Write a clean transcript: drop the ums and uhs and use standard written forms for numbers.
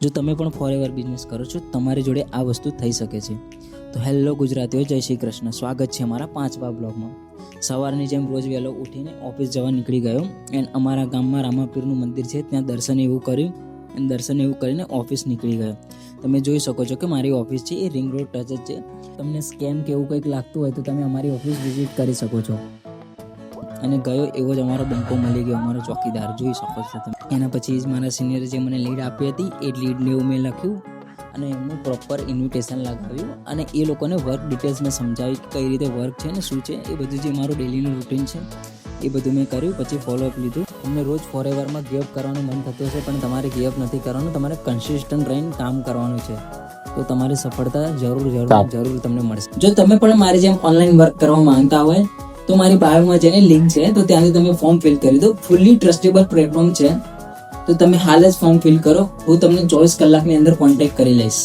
જો તમે પણ ફોરએવર બિઝનેસ કરો છો, તમારી જોડે આ વસ્તુ થઈ શકે છે. તો હેલો ગુજરાતીઓ, જય શ્રી કૃષ્ણ. સ્વાગત છે અમારા 5વા બ્લોગમાં. સવારની જેમ રોજ વહેલો ઉઠીને ઓફિસ જવા નીકળી ગયો એન્ડ અમારા ગામમાં રામાપીરનું મંદિર છે, ત્યાં દર્શન એવું કર્યું અને દર્શન એવું કરીને ઓફિસ નીકળી ગયો. તમે જોઈ શકો છો કે મારી ઓફિસ છે એ રિંગ રોડ ટચ જ છે. તમને સ્કેમ કે એવું કંઈક લાગતું હોય તો તમે અમારી ઓફિસ વિઝિટ કરી શકો છો. અને ગયો એવો જ અમારો બંકો મળી ગયો, અમારો ચોકીદાર જોઈ શકો છો તમે. એના પછી જ મારા સિનિયરે જે મને લીડ આપી હતી એ લીડને એવું મેં લખ્યું અને એમનું પ્રોપર ઇન્વિટેશન લગાવ્યું અને એ લોકોને વર્ક ડિટેલ્સ મેં સમજાવી કે કઈ રીતે વર્ક છે ને શું છે એ બધું. જે મારું ડેલીનું રૂટીન છે એ બધું મેં કર્યું. પછી ફોલોઅપ લીધું. તમને રોજ ફોરએવરમાં ગિવ કરવાનું મન થતું હશે, પણ તમારે ગિવ નથી કરવાનું, તમારે કન્સિસ્ટન્ટ રહીને કામ કરવાનું છે. તો તમારી સફળતા જરૂર તમને મળશે. જો તમે પણ મારી જેમ ઓનલાઈન વર્ક કરવા માંગતા હોય તો મારી બાયોમાં જેને લિંક છે તો ત્યાંથી તમે ફોર્મ ફિલ કરી દો. ફુલ્લી ટ્રસ્ટેબલ પ્લેટફોર્મ છે, તો તમે હાલ જ ફોર્મ ફિલ કરો. હું તમને 24 કલાકની અંદર કોન્ટેક્ટ કરી લઈશ.